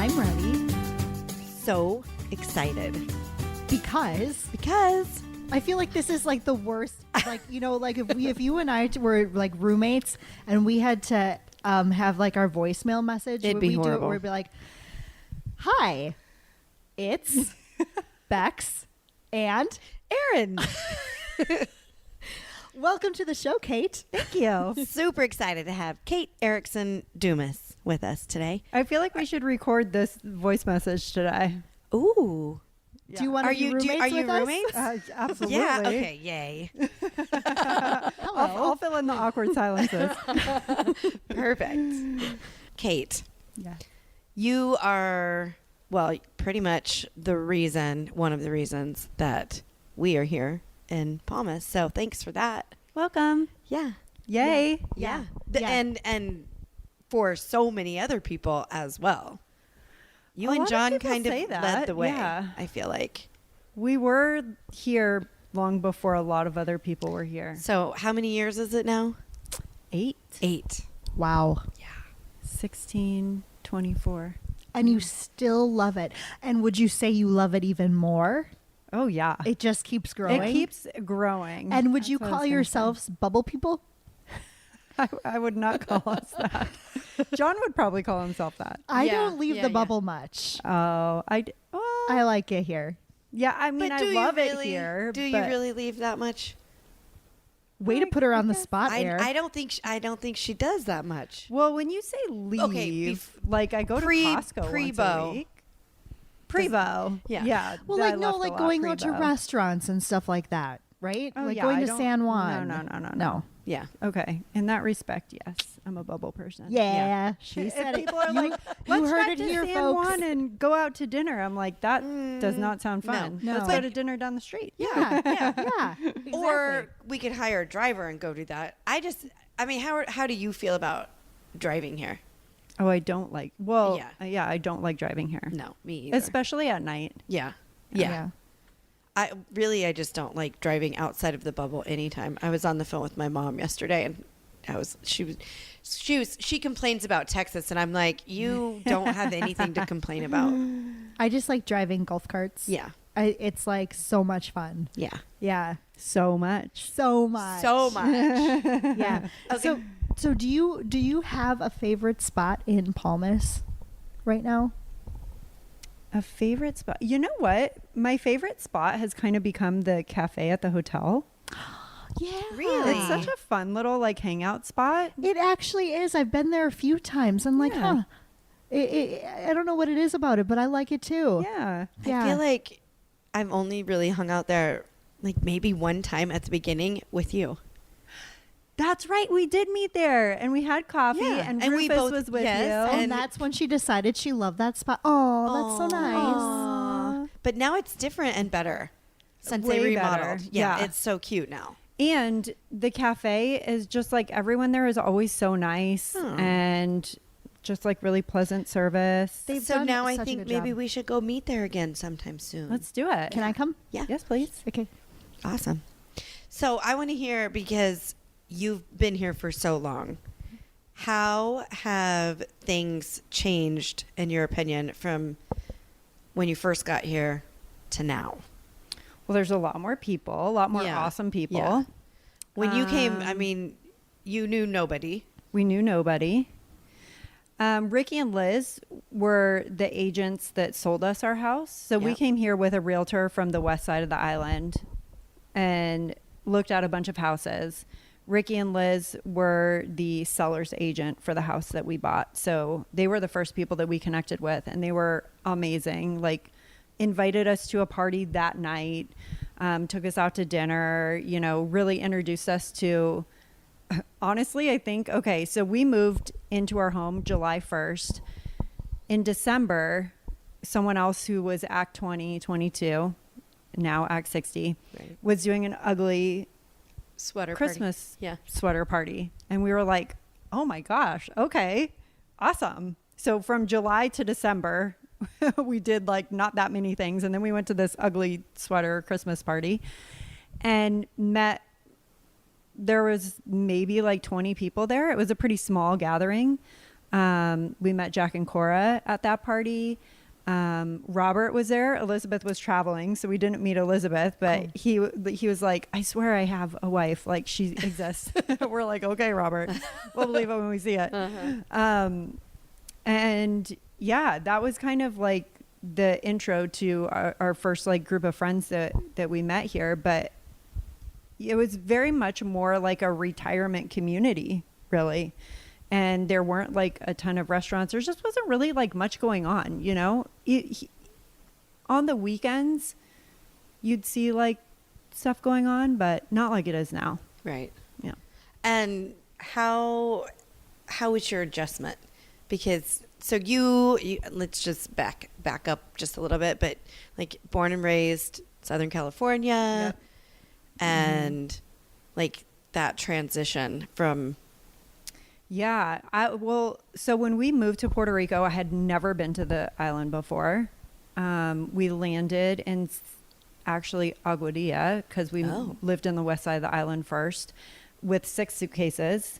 I'm ready So excited. because Because I feel like this is like the worst. Like, you know, like if you and I were like roommates and we had to have like our voicemail message, It'd would be we horrible. do it? We'd be like, "Hi, it's Bex and Aaron, welcome to the show, Kate." Thank you. super excited to have Kate Erickson Dumas with us today. I feel like we should record this voice message today. Ooh. Do you want to Are be you roommates are you with us? roommates? Absolutely. Yeah. Okay. Yay. I'll fill in the awkward silences. Perfect. Kate, Yeah. you are, well, pretty much one of the reasons that we are here in Palmas. So thanks for that. Welcome. Yeah. Yay. Yeah. Yeah. And for so many other people as well. You A and lot of John people kind of say that, led the way, yeah. I feel like. We were here long before a lot of other people were here. So how many years is it now? 8, 8. Wow. 16, 24. And you still love it. And would you say you love it even more? Oh, yeah. It just keeps growing. It keeps growing. And would That's you what I call was gonna yourselves bubble people? say. I would not call us that. John would probably call himself that. I Yeah, don't leave yeah, the yeah. bubble much. Oh, I like it here. yeah. I mean, I love it here. Do you but really leave that much? Way to put her on the spot, Air. I don't think she does that much. Well, when you say leave, Okay, like I go to Costco pre-bow. once a week. Pre-bow. Yeah. Yeah. Well, I like no, left a like lot going out to pre-bow. restaurants and stuff like that, right? Oh, like yeah, going I to don't- San Juan. No. Yeah. Okay. In that respect, yes. I'm a bubble person. Yeah, she If said it. people are You- like, you let's heard drive it to here, San folks. Juan and go out to dinner. I'm like, that does not sound no. fun. No. Let's But- go to dinner down the street. Yeah, yeah. Exactly. Or we could hire a driver and go do that. I mean, how do you feel about driving here? Oh, I don't like. Well, Yeah. I don't like driving here, No, me either. especially at night. Yeah. yeah. I just don't like driving outside of the bubble anytime. I was on the phone with my mom yesterday and she complains about Texas and I'm like, you don't have anything to complain about. I just like driving golf carts. Yeah. It's like so much fun. Yeah. Yeah, So much. so much. So much. Yeah. Okay. So do you have a favorite spot in Palmas right now? A favorite spot. You know what? My favorite spot has kind of become the cafe at the hotel. Yeah. Really? It's such a fun little like hangout spot. It actually is. I've been there a few times. I'm like, Yeah. I don't know what it is about it, but I like it too. Yeah. Yeah. I feel like I've only really hung out there like maybe one time at the beginning with you. That's right. We did meet there and we had coffee Yeah. and And we Rufus both- was with yes, you. And that's when she decided she loved that spot. Oh, that's so nice. Aw. But now it's different and better since they Way remodeled. better. Yeah, Yeah. it's so cute now. And the cafe is just like everyone there is always so nice Oh. and just like really pleasant service. They've So done now I such a think good maybe job. we should go meet there again sometime soon. Let's do it. Can I come? Yeah. Yes, please. Okay. Awesome. So I want to hear, because you've been here for so long, how have things changed, in your opinion, from when you first got here to now? Well, there's a lot more people, a lot more Yeah. awesome people. Yeah. When you came, I Um, mean, you knew nobody. We knew nobody. Ricky and Liz were the agents that sold us our house. So we Yep. came here with a realtor from the west side of the island and looked at a bunch of houses. Ricky and Liz were the seller's agent for the house that we bought. So they were the first people that we connected with, and they were amazing. Like, invited us to a party that night, took us out to dinner, you know, really introduced us to, honestly, I think, okay, so we moved into our home July 1st. In December, someone else who was Act 20, 22, now Act 60, Right. was doing an ugly Sweater Christmas Yeah. sweater party. And we were like, oh my gosh, okay, awesome. So from July to December, we did like not that many things. And then we went to this ugly sweater Christmas party and met, there was maybe like 20 people there. It was a pretty small gathering. We met Jack and Cora at that party. Robert was there. Elizabeth was traveling, so we didn't meet Elizabeth, but he was like, I swear I have a wife, like she exists. We're like, okay, Robert, we'll believe it when we see it. And yeah, that was kind of like the intro to our first like group of friends that we met here, but it was very much more like a retirement community, really. And there weren't like a ton of restaurants. There just wasn't really like much going on, you know? On the weekends, you'd see like stuff going on, but not like it is now. Right. Yeah. And how was your adjustment? Because so you let's just back up just a little bit, but like born and raised Southern California, Yep. and like that transition from. Yeah. So when we moved to Puerto Rico, I had never been to the island before. We landed in actually Aguadilla because we lived in the west side of the island first with 6 suitcases.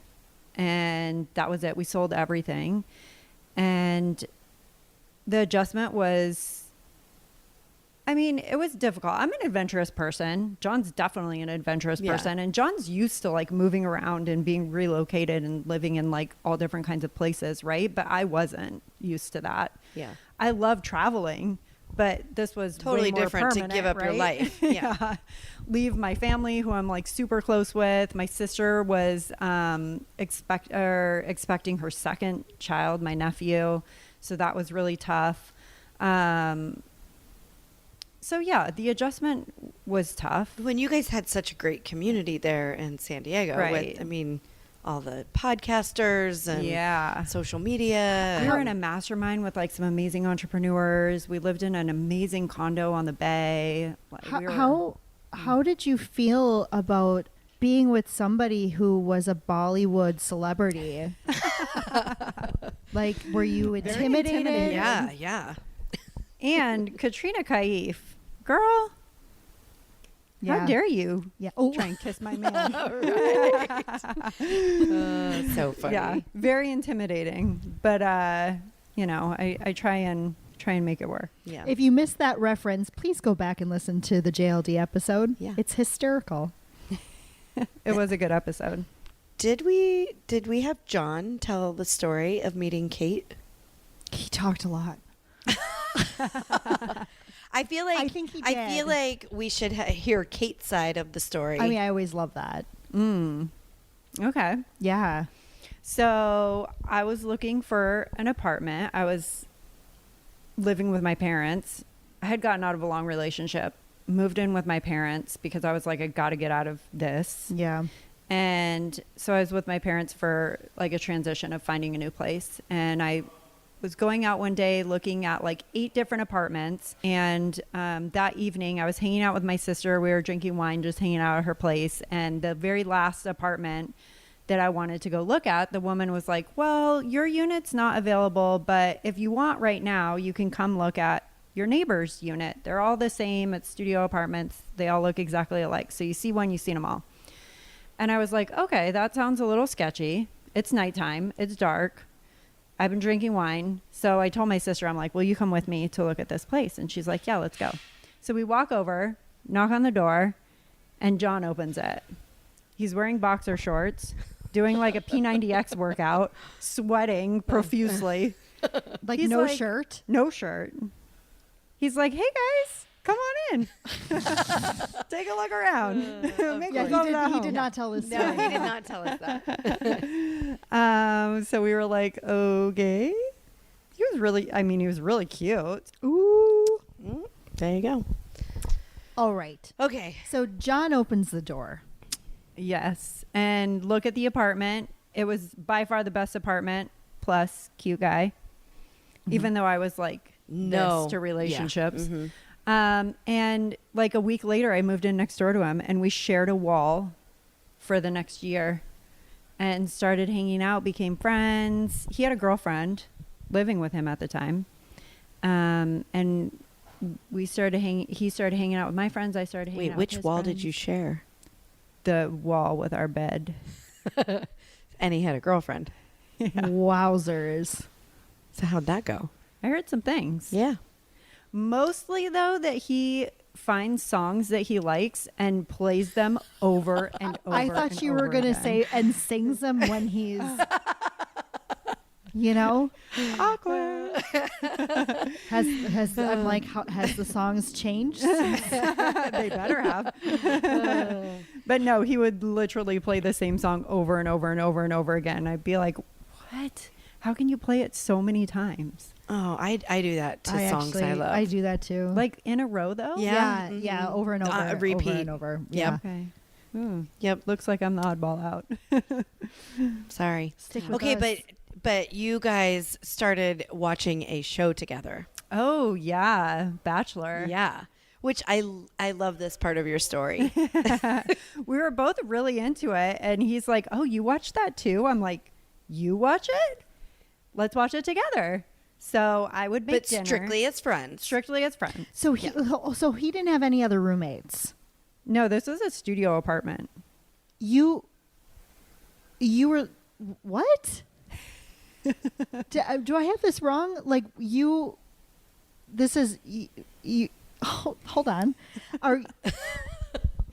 And that was it. We sold everything. And the adjustment was, I mean, it was difficult. I'm an adventurous person. John's definitely an adventurous person. And John's used to like moving around and being relocated and living in like all different kinds of places, right? But I wasn't used to that. Yeah. I love traveling, but this was Totally way more different to permanent, give up your right? life. Yeah. Leave my family, who I'm like super close with. My sister was expecting her second child, my nephew. So that was really tough. So yeah, the adjustment was tough. When you guys had such a great community there in San Diego, Right. with, I mean, all the podcasters and social media. We were in a mastermind with like some amazing entrepreneurs. We lived in an amazing condo on the bay. Like, How did you feel about being with somebody who was a Bollywood celebrity? Like, were you intimidated? Yeah. And Katrina Kaif, girl, how dare you try and kiss my man? So funny. Yeah, very intimidating. But you know, I try and make it work. Yeah. If you missed that reference, please go back and listen to the JLD episode. Yeah. It's hysterical. It was a good episode. Did we have John tell the story of meeting Kate? He talked a lot. I feel like I think he I did. feel like we should hear Kate's side of the story. I mean, I always love that. Okay. Yeah. So I was looking for an apartment. I was living with my parents. I had gotten out of a long relationship, moved in with my parents because I was like, I got to get out of this. Yeah. And so I was with my parents for like a transition of finding a new place. And I was going out one day looking at like 8 different apartments. And that evening I was hanging out with my sister. We were drinking wine, just hanging out at her place. And the very last apartment that I wanted to go look at, the woman was like, well, your unit's not available, but if you want right now, you can come look at your neighbor's unit. They're all the same. It's studio apartments. They all look exactly alike. So you see one, you've seen them all. And I was like, okay, that sounds a little sketchy. It's nighttime. It's dark. I've been drinking wine. So I told my sister, I'm like, will you come with me to look at this place? And she's like, yeah, let's go. So we walk over, knock on the door, and John opens it. He's wearing boxer shorts, doing like a P90X workout, sweating profusely. Like He's no like- shirt. No shirt. He's like, hey guys, come on in. Take a look around. Make Yeah, yourselves at he home. did not tell us. No, he did not tell us that. So we were like, okay. He was really cute. Ooh. There you go. All right. Okay. So John opens the door. Yes. And look at the apartment. It was by far the best apartment, plus cute guy. Even though I was like, this to relationships. Yeah. Mm-hmm. And like a week later, I moved in next door to him and we shared a wall for the next year and started hanging out, became friends. He had a girlfriend living with him at the time. And he started hanging out with my friends. I started hanging out with Which his wall friends. did you share? The wall with our bed. And he had a girlfriend. Wowzers. So how'd that go? I heard some things. Yeah. Mostly, though, that he finds songs that he likes and plays them over and over. I thought and you were over going to again. say, and sings them when he's, you know, awkward. I'm like, has the songs changed? They better have. But no, he would literally play the same song over and over and over and over again. I'd be like, what? How can you play it so many times? Oh, I do that to songs I love. I do that too. Like in a row, though? Yeah. Yeah, over and over. Repeat. Over and over. Yep. Okay. Hmm. Yep. Looks like I'm the oddball out. Sorry. Stick with Okay, us. but you guys started watching a show together. Oh, yeah. Bachelor. Yeah. Which I love this part of your story. We were both really into it. And he's like, oh, you watched that too? I'm like, you watch it? Let's watch it together. So I would make But dinner. strictly as friends. Strictly as friends. So he didn't have any other roommates. No, this was a studio apartment. You were what? Do I have this wrong? Like this is you. Hold on.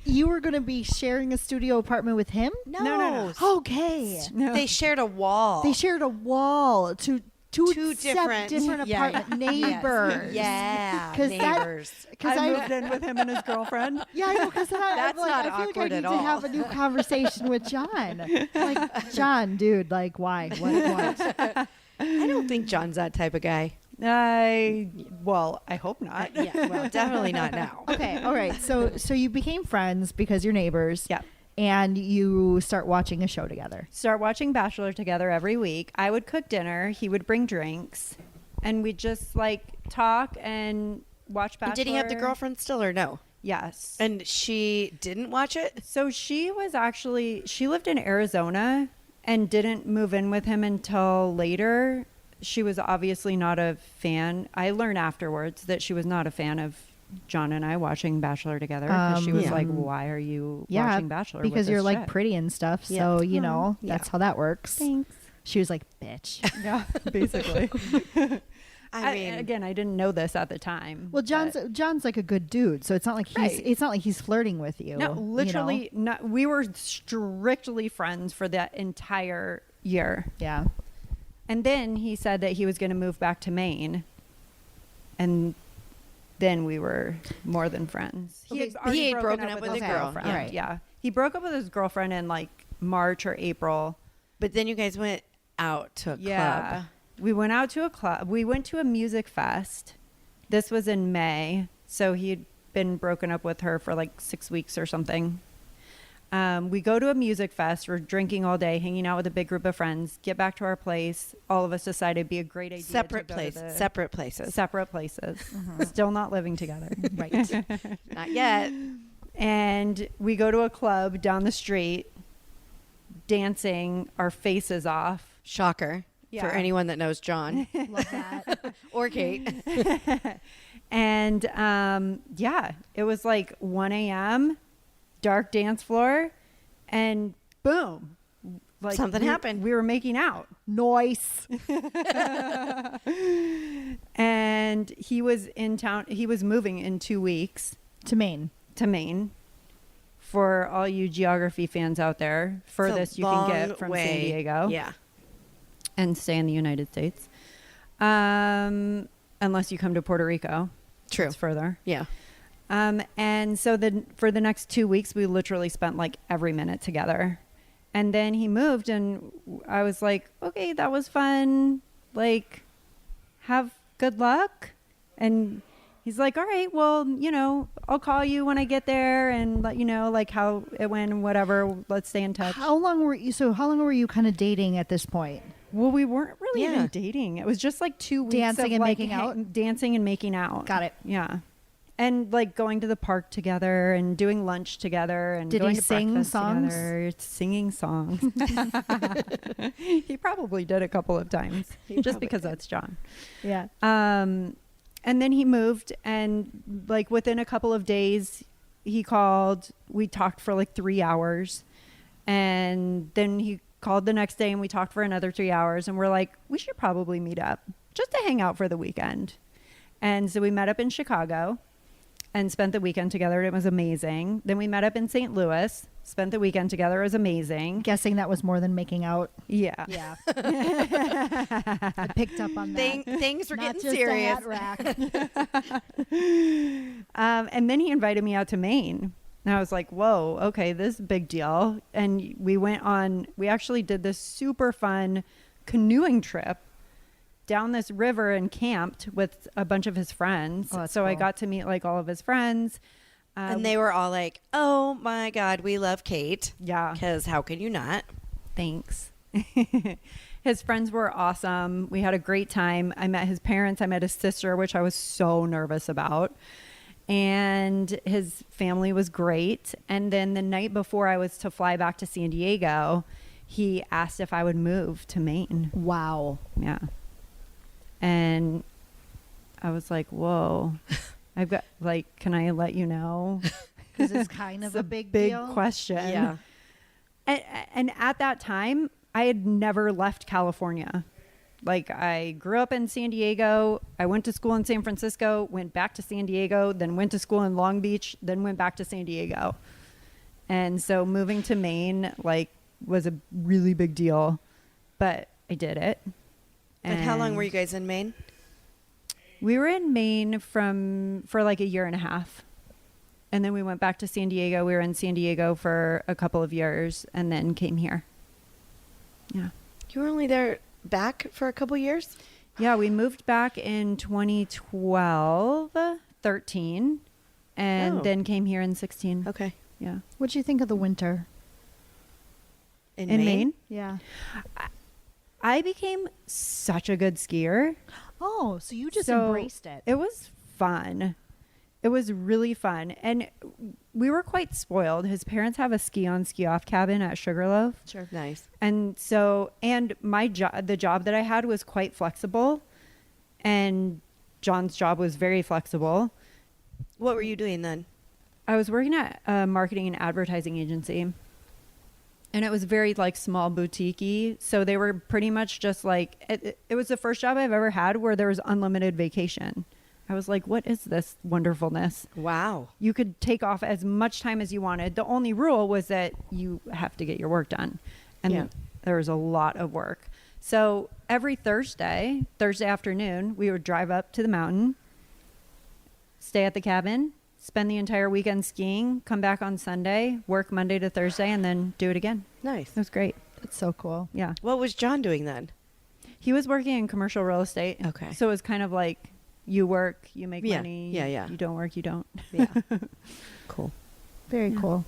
You were going to be sharing a studio apartment with him? No. Okay. No. They shared a wall. They shared a wall to two different apartment Yes. neighbors. Yeah. 'Cause that- Neighbors. Because I moved in with him and his girlfriend. Yeah, I know. Because That's like, not I feel like I awkward need at to all. have a new conversation with John. Like, John, dude, like, why? What? I don't think John's that type of guy. Well, I hope not. Yeah, well, definitely not now. Okay, all right. So you became friends because you're neighbors. Yeah. And you start watching a show together. Start watching Bachelor together every week. I would cook dinner. He would bring drinks. And we'd just like talk and watch Bachelor. And did he have the girlfriend still or no? Yes. And she didn't watch it? So she lived in Arizona and didn't move in with him until later. She was obviously not a fan. I learned afterwards that she was not a fan of John and I watching Bachelor together because she was Yeah. like, why are you Yeah, watching Bachelor with because this you're like shit? pretty and stuff. So, Yeah. you know, Yeah. that's how that works. Thanks. She was like, bitch. Yeah, basically. I mean, again, I didn't know this at the time. Well, but- John's like a good dude. So it's not like he's flirting with you. No, you know? literally, not. We were strictly friends for that entire year. Yeah. And then he said that he was going to move back to Maine. And then we were more than friends. Okay, already he had broken up with his a girl. girlfriend. All right. Yeah. He broke up with his girlfriend in like March or April. but then you guys went out to a club. We went out to a club. We went to a music fest. This was in May. So he'd been broken up with her for like 6 weeks or something. We go to a music fest. We're drinking all day, hanging out with a big group of friends. Get back to our place. All of us decided it'd be a great idea. Separate to go to places. Separate places. Separate places. Still not living together. Right. Not yet. And we go to a club down the street, dancing our faces off. Shocker. Yeah. For anyone that knows John Love that. or Kate. And it was like 1 a.m., dark dance floor, and boom. Like Something happened. We were making out. Noise. And he was in town. He was moving in 2 weeks To Maine. to Maine. For all you geography fans out there, furthest you can get from San Diego. Yeah. And stay in the United States. Unless you come to Puerto Rico. True. It's further. Yeah. And so for the next 2 weeks, we literally spent like every minute together. And then he moved and I was like, okay, that was fun. Like, have good luck. And he's like, all right, well, I'll call you when I get there and let you know like how it went and whatever. Let's stay in touch. How long were you kind of dating at this point? Well, we weren't really Yeah. even dating. It was just like 2 weeks Dancing of, and like, making out? dancing and making out. Got it. Yeah. And like going to the park together and doing lunch together and Did going he to sing breakfast songs? together, singing songs. He probably did a couple of times just because that's John. Yeah. And then he moved and like within a couple of days he called. We talked for like 3 hours and then he called the next day and we talked for another 3 hours and we're like, we should probably meet up just to hang out for the weekend. And so we met up in Chicago and spent the weekend together. It was amazing. Then we met up in St. Louis, spent the weekend together. It was amazing. Guessing that was more than making out. Yeah. Yeah. I picked up on that. Things were Not getting just serious. a hat rack. And then he invited me out to Maine. And I was like, whoa, okay, this is a big deal. And we actually did this super fun canoeing trip down this river and camped with a bunch of his friends. Oh, that's so I cool. got to meet like all of his friends. And they were all like, oh my God, we love Kate. Yeah. Because how can you not? Thanks. His friends were awesome. We had a great time. I met his parents. I met his sister, which I was so nervous about. And his family was great. And then the night before I was to fly back to San Diego, he asked if I would move to Maine. Wow. Yeah. And I was like, whoa, I've got like, can I let you know? Because it's kind of It's a big deal. question. Yeah. And at that time, I had never left California. Like I grew up in San Diego. I went to school in San Francisco, went back to San Diego, then went to school in Long Beach, then went back to San Diego. And so moving to Maine like was a really big deal, but I did it. And how long were you guys in Maine? We were in Maine for like a year and a half. And then we went back to San Diego. We were in San Diego for a couple of years and then came here. Yeah. You were only there back for a couple years? Yeah, we moved back in 2012, 13, and Oh. then came here in 16. Okay. Yeah. What do you think of the winter? In Maine? Yeah. I became such a good skier. Oh, so you just So embraced it. It was fun. It was really fun. And we were quite spoiled. His parents have a ski on, ski off cabin at Sugarloaf. Sure. Nice. And so, and my job, the job that I had was quite flexible. And John's job was very flexible. What were you doing then? I was working at a marketing and advertising agency. And it was very like small boutique-y. So they were pretty much just like, it was the first job I've ever had where there was unlimited vacation. I was like, what is this wonderfulness? Wow. You could take off as much time as you wanted. The only rule was that you have to get your work done. And Yeah. there was a lot of work. So every Thursday afternoon, we would drive up to the mountain, stay at the cabin, spend the entire weekend skiing, come back on Sunday, work Monday to Thursday, and then do it again. Nice. It was great. That's so cool. Yeah. What was John doing then? He was working in commercial real estate. Okay. So it was kind of like you work, you make Yeah. money. Yeah, yeah. You don't work, you don't. Yeah. Cool. Very Yeah. cool.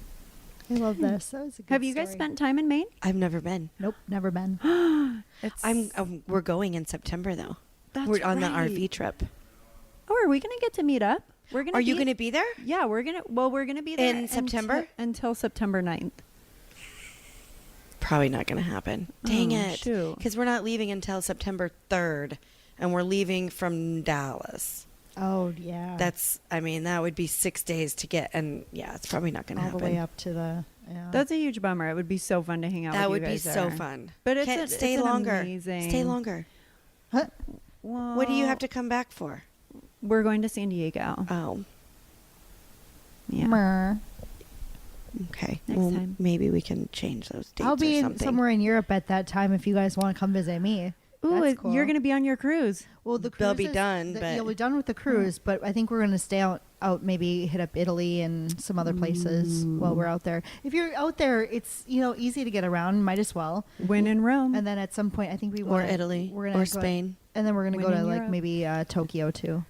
I love this. That was a good Have you guys story. spent time in Maine? I've never been. Nope, never been. It's We're going in September though. That's we're on the right. RV trip. Oh, are we gonna get to meet up? We're gonna. Are you going to be there? Yeah, we're gonna be there In September? until September 9th. Probably not going to happen. Dang Oh, it. shoot. Because we're not leaving until September 3rd and we're leaving from Dallas. Oh yeah. That would be 6 days to get. And yeah, it's probably not going to all happen. the way up to the. Yeah. That's a huge bummer. It would be so fun to hang out. That with would you be guys so there. fun. But it's Can't a- stay it's an longer. amazing- Stay longer. Huh? What do you have to come back for? We're going to San Diego. Oh, Yeah. Mer. okay. Next Well, time. maybe we can change those dates I'll or be something. somewhere in Europe at that time if you guys want to come visit me. Ooh, That's cool. you're gonna be on your cruise. Well, the cruise They'll be done, but- you'll be done with the cruise. But I think we're going to stay out, maybe hit up Italy and some other places while we're out there. If you're out there, it's easy to get around. Might as well. When in Rome. And then at some point, I think we Or want Italy. We're Or gonna go, Spain. and then we're gonna When go to in like Europe. maybe Tokyo too.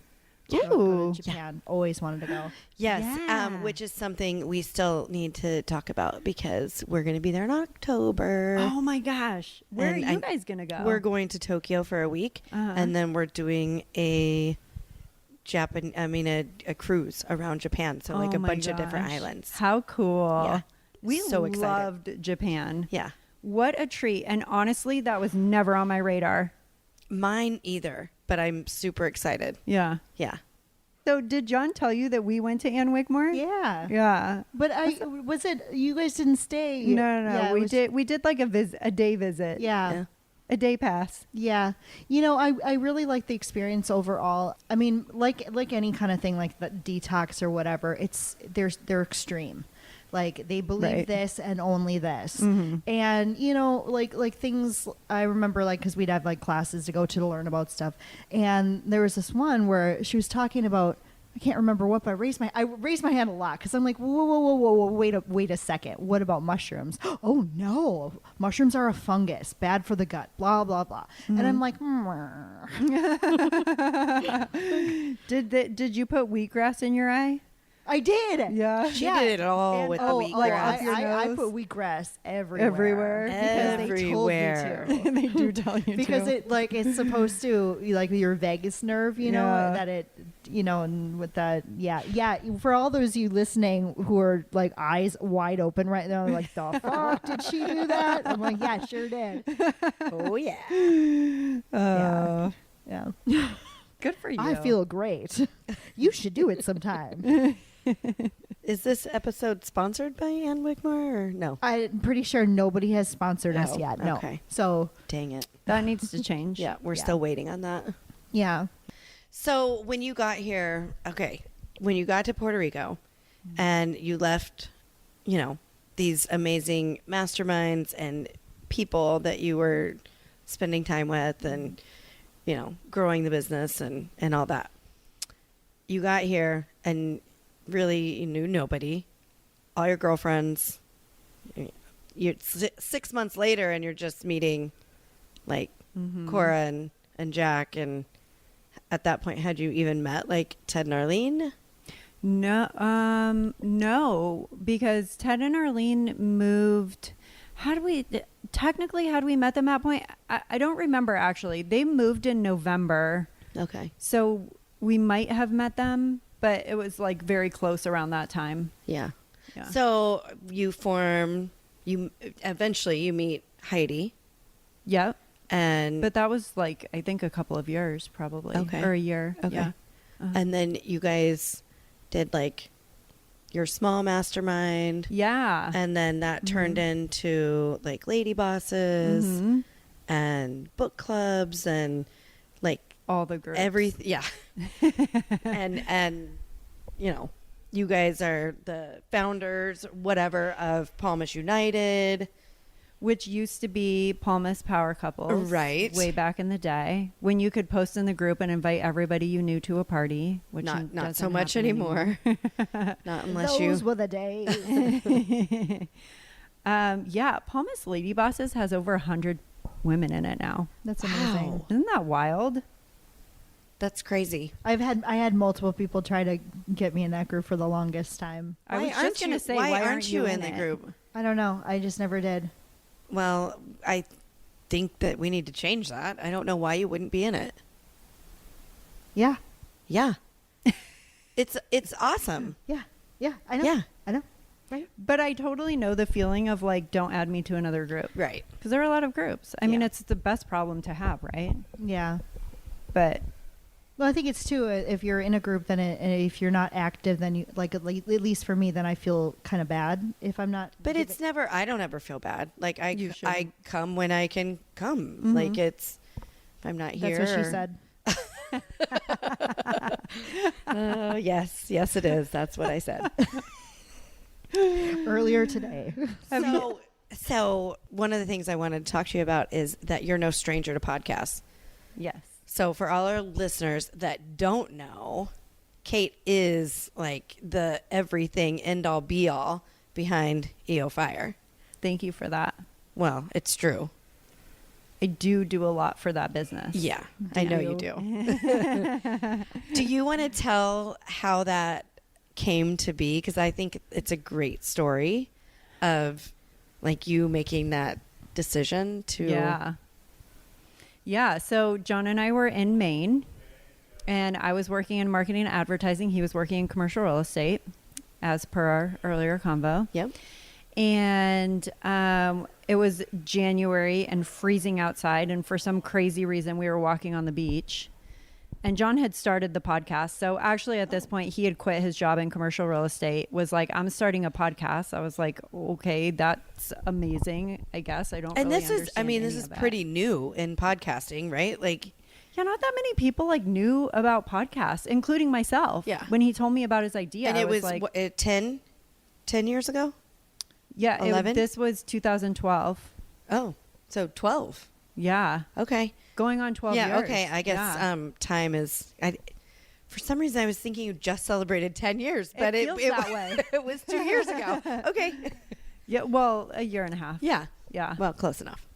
Go Ooh. to Japan. Always wanted to go. Yes, Yeah. which is something we still need to talk about because we're going to be there in October. Oh my gosh. Where And are you I- guys gonna go? We're going to Tokyo for a week, Uh-huh. and then we're doing a cruise around Japan. So like Oh a my bunch of different gosh. islands. How cool. Yeah. We So excited. loved Japan. Yeah, What a treat. And honestly, that was never on my radar. mine either, but I'm super excited. Yeah. Yeah, though. Did John tell you that we went to Ann Wigmore? Yeah. Yeah. But was it you guys didn't stay? No. Yeah, We did like a day visit. Yeah. A day pass. Yeah. I really like the experience overall. I mean, like any kind of thing like the detox or whatever, they're extreme. Like they believe this and only this. Mm-hmm. And like things I remember, like, because we'd have like classes to go to learn about stuff. And there was this one where she was talking about, I can't remember what, but I raised my hand a lot because I'm like, whoa, wait a second. What about mushrooms? Oh no, mushrooms are a fungus, bad for the gut, blah blah blah. Mm-hmm. And I'm like, Did you put wheatgrass in your eye? I did. Yeah. She did it all with the wheatgrass. I put wheatgrass everywhere. Because they told me to. They do tell you Because to. it's supposed to, like, your vagus nerve, that it, and with that, yeah. For all those of you listening who are like eyes wide open right now, like, the fuck did she do that? I'm like, yeah, sure did. Oh yeah. Yeah. Good for you. I feel great. You should do it sometime. Is this episode sponsored by Ann Wigmore or no? I'm pretty sure nobody has sponsored us Oh, yet. No. okay. So, Dang it. that needs to change. Yeah, we're Yeah. still waiting on that. yeah. So when you got here, when you got to Puerto Rico and you left, these amazing masterminds and people that you were spending time with and, growing the business and all that. You got here and really you knew nobody, all your girlfriends. You're 6 months later and you're just meeting like Cora and Jack. And at that point, had you even met like Ted and Arlene? No, because Ted and Arlene moved. Had we met them at that point? I don't remember actually. They moved in November. Okay. So we might have met them, but it was like very close around that time. Yeah. Yeah. So you eventually you meet Heidi. Yep. And But that was like, I think a couple of years probably. Okay. Or a year. Okay. Yeah. and then you guys did like your small mastermind. Yeah. And then that turned into like lady bosses Mhm. and book clubs and like All the groups. everything. Yeah. and you guys are the founders, whatever, of Palmas United. Which used to be Palmas Power Couples. Right. Way back in the day when you could post in the group and invite everybody you knew to a party, which Not doesn't so much happen anymore. Not unless Those you. were the days. Yeah, Palmas Lady Bosses has over 100 women in it now. That's amazing. Wow. Isn't that wild? That's crazy. I had multiple people try to get me in that group for the longest time. I was just going to say, why aren't aren't you in it? the group? I don't know. I just never did. Well, I think that we need to change that. I don't know why you wouldn't be in it. Yeah. Yeah. It's awesome. Yeah. Yeah. I know. Yeah. I know. Right. But I totally know the feeling of like, don't add me to another group. Right. Because there are a lot of groups. I mean, Yeah. it's the best problem to have, right? Yeah. But Well, I think it's too, if you're in a group, then if you're not active, then you like at least for me, then I feel kind of bad if I'm not. But it's never, I don't ever feel bad. Like I You shouldn't. I come when I can come. Mhm. Like if I'm not here. That's what she said. Yes, it is. That's what I said. Earlier today. So one of the things I wanted to talk to you about is that you're no stranger to podcasts. yes. So for all our listeners that don't know, Kate is like the everything end all be all behind EO Fire. Thank you for that. Well, it's true. I do a lot for that business. Yeah, I know you do. Do you want to tell how that came to be? Because I think it's a great story of like you making that decision to. Yeah. Yeah. So John and I were in Maine, and I was working in marketing and advertising. He was working in commercial real estate, as per our earlier convo. Yep. And it was January and freezing outside. And for some crazy reason, we were walking on the beach. And John had started the podcast. So actually at this point, he had quit his job in commercial real estate, was like, I'm starting a podcast. I was like, okay, that's amazing. I guess I don't And really this is, I understand mean, this any is of it. pretty new in podcasting, right? Like, Yeah, not that many people like knew about podcasts, including myself. Yeah. When he told me about his idea, and I it was like, what, 10 years ago? yeah, 11? This was 2012. Oh, so 12. Yeah. Okay. Going on 12 years. Yeah, okay. I guess Yeah. time is... for some reason, I was thinking you just celebrated 10 years, but It feels that way. it was 2 years ago. Okay. Yeah, well, a year and a half. Yeah. Yeah. Well, close enough.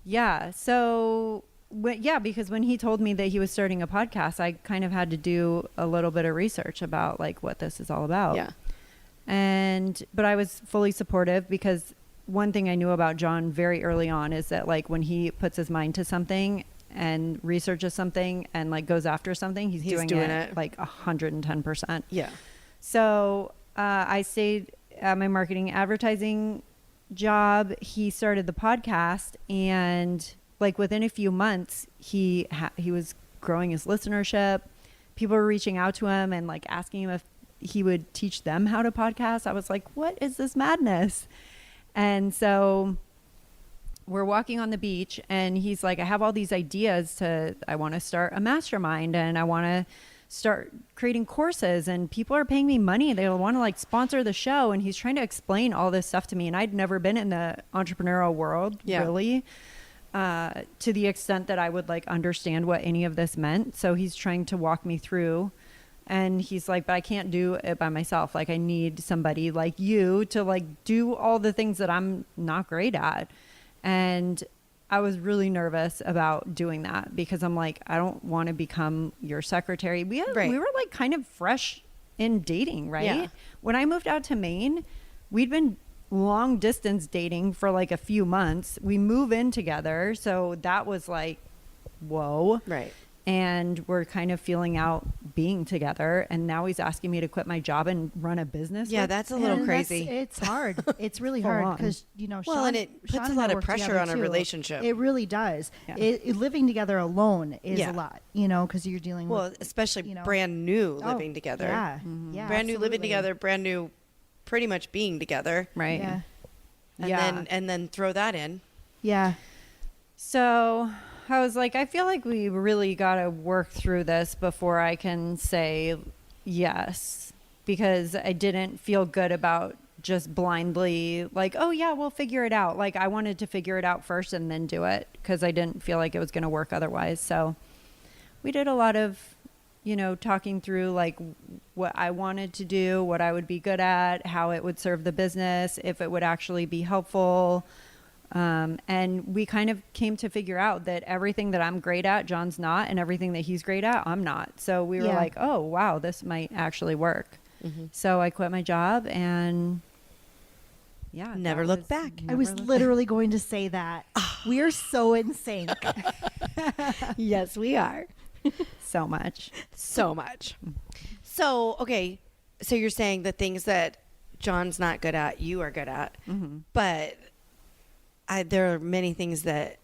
Yeah. So, because when he told me that he was starting a podcast, I kind of had to do a little bit of research about like what this is all about. Yeah. But I was fully supportive because one thing I knew about John very early on is that like when he puts his mind to something and researches something and like goes after something, he's doing it like 110%. Yeah. So I stayed at my marketing advertising job. He started the podcast, and like within a few months, he was growing his listenership. People were reaching out to him and like asking him if he would teach them how to podcast. I was like, what is this madness? And so we're walking on the beach and he's like, I have all these ideas I want to start a mastermind and I want to start creating courses and people are paying me money. They want to like sponsor the show. And he's trying to explain all this stuff to me. And I'd never been in the entrepreneurial world really, to the extent that I would like understand what any of this meant. So he's trying to walk me through. And he's like, but I can't do it by myself. Like I need somebody like you to like do all the things that I'm not great at. And I was really nervous about doing that because I'm like, I don't want to become your secretary. We were like kind of fresh in dating, right? Yeah. When I moved out to Maine, we'd been long distance dating for like a few months. We move in together. So that was like, whoa. Right. And we're kind of feeling out being together. And now he's asking me to quit my job and run a business. Yeah, that's a little crazy. It's hard. It's really Full hard on. because, you know, Well, Sean, and it puts Sean a and lot I of work pressure together, on a too. relationship. It really does. Yeah. Living together alone is Yeah. a lot, you know, because you're dealing Well, with, especially you know, brand new living together. Yeah. Mm-hmm. Yeah. Brand new living absolutely. together, brand new pretty much being together. Right. Yeah. And then throw that in. Yeah. So I was like, I feel like we really got to work through this before I can say yes, because I didn't feel good about just blindly like, oh yeah, we'll figure it out. Like I wanted to figure it out first and then do it because I didn't feel like it was going to work otherwise. So we did a lot of, you know, talking through like what I wanted to do, what I would be good at, how it would serve the business, if it would actually be helpful. And we kind of came to figure out that everything that I'm great at, John's not, and everything that he's great at, I'm not. So we were like, oh, wow, this might actually work. Mm-hmm. So I quit my job and yeah. Never that looked was- back. I was never looked literally going to say that. We are so in sync. Yes, we are. so much. So much. So, okay. So you're saying the things that John's not good at, you are good at. Mm-hmm. But there are many things that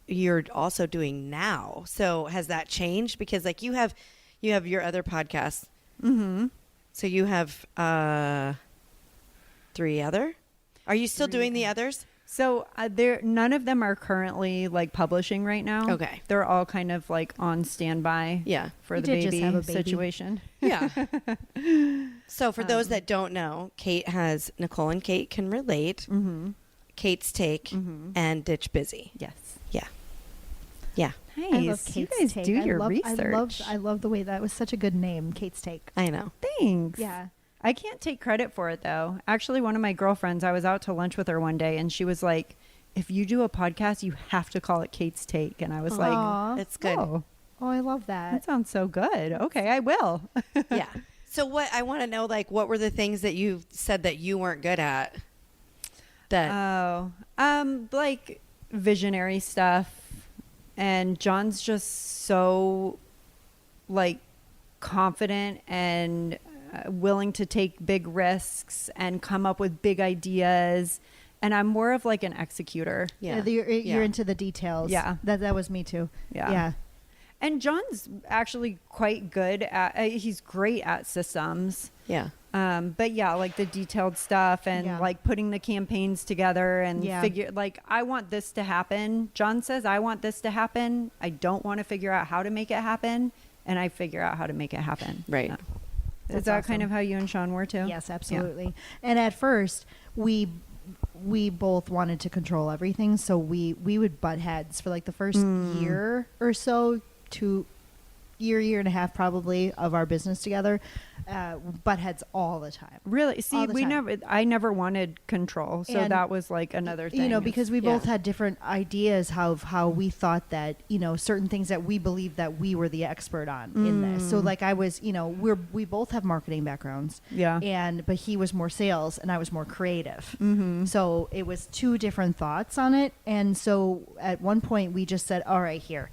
you're also doing now. So has that changed? Because like you have your other podcasts. Mm-hmm. So you have 3 other? Are you still doing the others? So none of them are currently like publishing right now. Okay. They're all kind of like on standby. Yeah. For You the did just baby have a baby. situation. Yeah. So for those that don't know, Kate has Nicole and Kate Can Relate, Mm-hmm. Kate's Take, Mm-hmm. and Ditch Busy. Yes. Yeah. Yeah. Nice. I love Kate's you guys Take. do your I research. love the way that was such a good name, Kate's Take. I know. Thanks. Yeah. I can't take credit for it though. Actually, one of my girlfriends, I was out to lunch with her one day and she was like, if you do a podcast, you have to call it Kate's Take. And I was like, Aw. It's good. oh, Oh, I love that. that sounds so good. Okay, I will. Yeah. So what I want to know, like, what were the things that you said that you weren't good at? That Like visionary stuff. And John's just so like confident and willing to take big risks and come up with big ideas. And I'm more of like an executor. yeah. You're Yeah. into the details. Yeah. That was me too. Yeah. Yeah. And John's actually quite good at, he's great at systems. Yeah. But yeah, like the detailed stuff and Yeah. like putting the campaigns together and Yeah. figure, like, I want this to happen. John says, I want this to happen. I don't want to figure out how to make it happen. And I figure out how to make it happen. Right. Yeah. Is That's that awesome. kind of how you and Sean were too? Yes, absolutely. And at first, we both wanted to control everything, so we would butt heads for like the first year or so, year and a half probably of our business together. Butt heads all the time. Really? See, All the time. I never wanted control. So And, that was like another thing. You know, because we Yeah. both had different ideas how we thought that, you know, certain things that we believed that we were the expert on in this. So like I was, you know, we both have marketing backgrounds. Yeah. But he was more sales and I was more creative. Mm-hmm. So it was two different thoughts on it. And so at one point we just said, all right, here,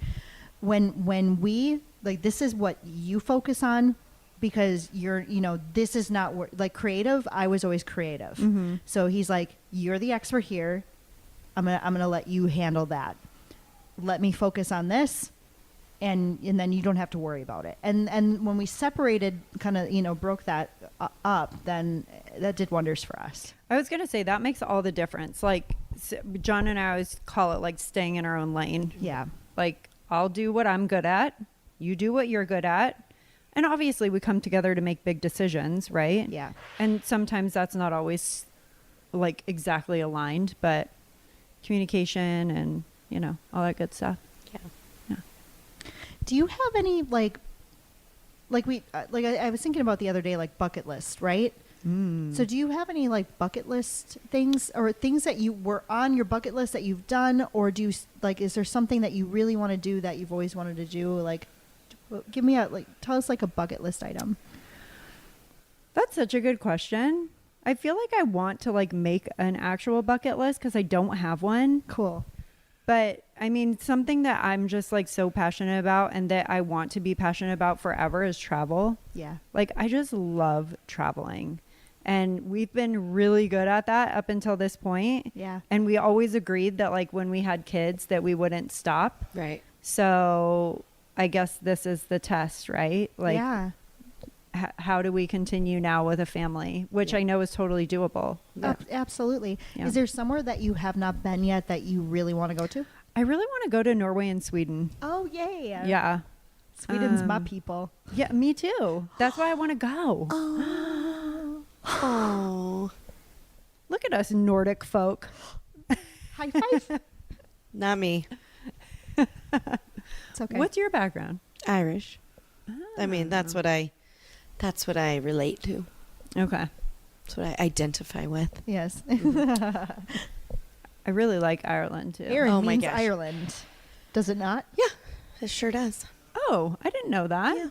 when we, like, this is what you focus on, because you're, you know, this is not like creative. I was always creative. Mm-hmm. So he's like, you're the expert here. I'm gonna let you handle that. Let me focus on this, and then you don't have to worry about it. And when we separated, kind of, you know, broke that up, then that did wonders for us. I was going to say that makes all the difference. Like John and I always call it like staying in our own lane. Yeah. Like, I'll do what I'm good at. You do what you're good at. And obviously we come together to make big decisions, right? Yeah. And sometimes that's not always like exactly aligned, but communication and, you know, all that good stuff. Yeah. Do you have any like I was thinking about the other day, like bucket list, right? So do you have any like bucket list things or things that you were on your bucket list that you've done, or do you like, is there something that you really want to do that you've always wanted to do? Like, give me tell us like a bucket list item. That's such a good question. I feel like I want to like make an actual bucket list because I don't have one. Cool. But I mean, something that I'm just like so passionate about and that I want to be passionate about forever is travel. Yeah. Like, I just love traveling. And we've been really good at that up until this point. Yeah. And we always agreed that like when we had kids that we wouldn't stop. Right. So I guess this is the test, right? Like, yeah. How do we continue now with a family, which Yeah. I know is totally doable. Absolutely. Yeah. Is there somewhere that you have not been yet that you really want to go to? I really want to go to Norway and Sweden. Oh, yay. Yeah. Sweden's my people. Yeah, me too. That's why I want to go. Oh. Look at us Nordic folk. High five. Not me. It's okay. What's your background? Irish. I mean, that's what I relate to. Okay. That's what I identify with. Yes. I really like Ireland too. Erin Oh my means gosh. Ireland. Does it not? Yeah, it sure does. Oh, I didn't know that. Yeah.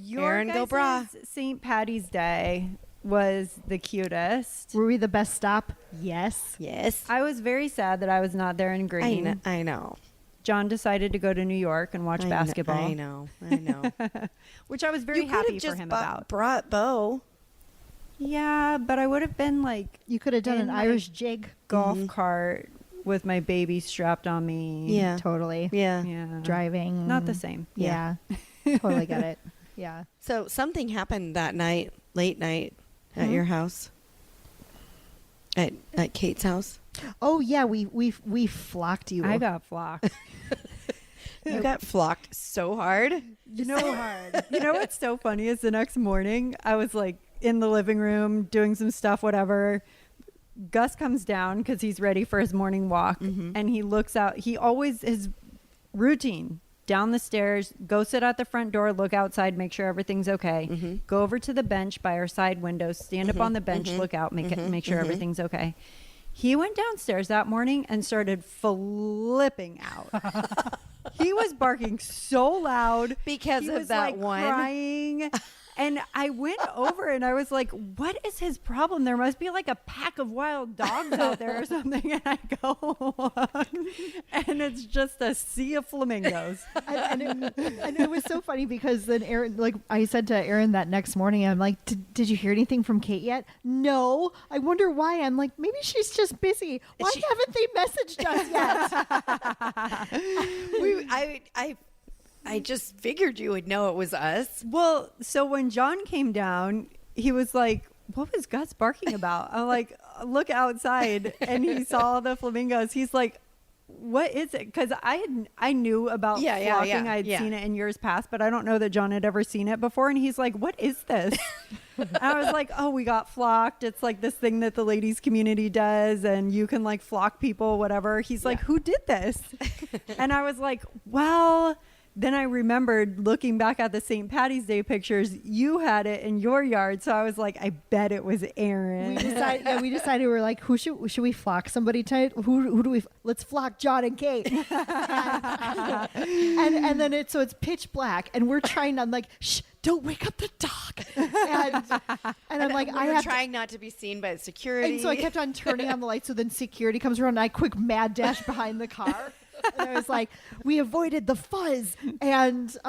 Your Erin go bragh. St. Patty's Day was the cutest. Were we the best stop? Yes. Yes. I was very sad that I was not there in green. I know. John decided to go to New York and watch basketball. I know. Which I was very You happy could've for just him about. brought Bo. Yeah, but I would have been like You could have done In an my Irish jig. golf Mhm. cart with my baby strapped on me. Yeah. Totally. Yeah. Yeah. Driving. Not the same. Yeah. Totally get it. Yeah. So something happened that night, late night, at Huh? your house. At Kate's house. Oh yeah, we flocked you. I got flocked. You got flocked so hard. You know, so hard. you know what's so funny is the next morning I was like in the living room doing some stuff, whatever. Gus comes down because he's ready for his morning walk, Mhm. and he looks out. He always his routine down the stairs, go sit at the front door, look outside, make sure everything's okay. Mhm. Go over to the bench by our side windows, stand up on the bench, look out, make sure everything's okay. He went downstairs that morning and started flipping out. He was barking so loud Because he of was that like one. crying. And I went over and I was like, what is his problem? There must be like a pack of wild dogs out there or something. And I go, and it's just a sea of flamingos. and it was so funny because then Erin, like I said to Erin that next morning, I'm like, did you hear anything from Kate yet? No. I wonder why. I'm like, maybe she's just busy. Why haven't they messaged us yet? I I just figured you would know it was us. Well, so when John came down, he was like, what was Gus barking about? I'm like, look outside. And he saw the flamingos. He's like, what is it? Because I knew about flocking. I'd seen it in years past, but I don't know that John had ever seen it before. And he's like, what is this? And I was like, oh, we got flocked. It's like this thing that the ladies community does, and you can like flock people, whatever. He's like, who did this? And I was like, well, then I remembered looking back at the St. Patty's Day pictures, you had it in your yard. So I was like, I bet it was Aaron. We decided we were like, who should we flock somebody tonight? Who do we? Let's flock John and Kate. and then it's pitch black, and we're trying. I'm like, shh, don't wake up the dog. And I'm like, we were trying not to be seen by security. And so I kept on turning on the lights. So then security comes around, and I quick mad dash behind the car. And I was like, we avoided the fuzz. And so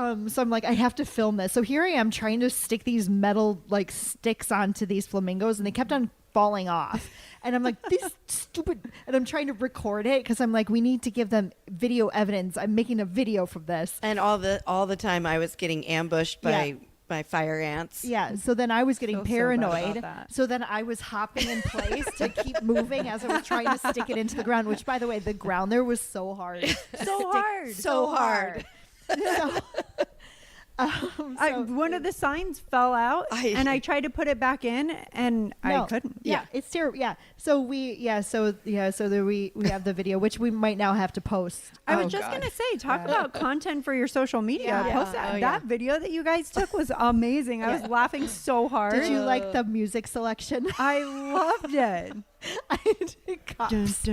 I'm like, I have to film this. So here I am trying to stick these metal like sticks onto these flamingos, and they kept on falling off. And I'm like, this stupid. And I'm trying to record it because I'm like, we need to give them video evidence. I'm making a video from this. And all the time I was getting ambushed by fire ants. Yeah. So then I was getting paranoid. So bad. So then I was hopping in place to keep moving as I was trying to stick it into the ground, which, by the way, the ground there was so hard. So hard. One of the signs fell out, and I tried to put it back in, and I couldn't. Yeah, it's terrible. Yeah. So so there we have the video, which we might now have to post. I was just gonna say, talk about content for your social media. Yeah. Post that. That video that you guys took was amazing. I was laughing so hard. Did you like the music selection? I loved it. Cops.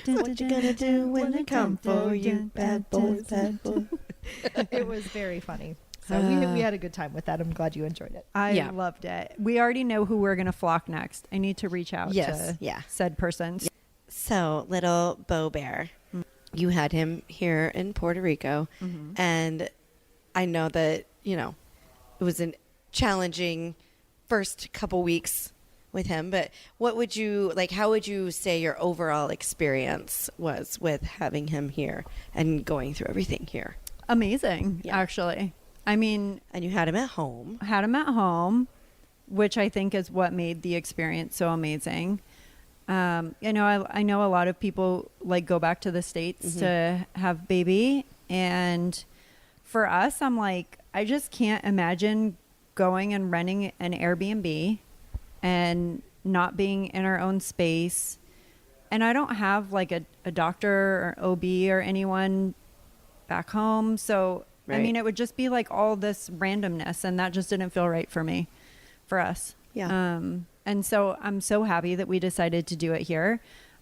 What you gonna do when they come for you, bad boys, bad boys? It was very funny. So we had a good time with that. I'm glad you enjoyed it. I loved it. We already know who we're going to flock next. I need to reach out to said person. So, little Beau Bear, you had him here in Puerto Rico, and I know that, it was a challenging first couple weeks with him, but what would you how would you say your overall experience was with having him here and going through everything here? Amazing, actually. I mean, and you had him at home. Which I think is what made the experience so amazing. I know a lot of people go back to the States to have baby, and for us, I'm like, I just can't imagine going and renting an Airbnb and not being in our own space. And I don't have a doctor or OB or anyone back home. So, I mean, it would just be all this randomness, and that just didn't feel right for us. Yeah. And so I'm so happy that we decided to do it here.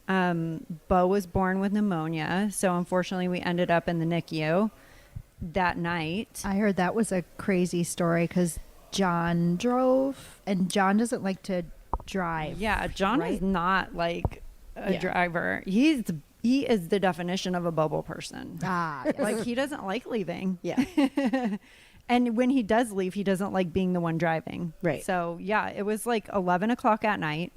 Beau was born with pneumonia. So unfortunately we ended up in the NICU that night. I heard that was a crazy story because John drove, and John doesn't like to drive. Yeah, John is not a driver. He is the definition of a bubble person. Yes. He doesn't like leaving. Yeah. And when he does leave, he doesn't like being the one driving. Right. So yeah, it was 11 o'clock at night,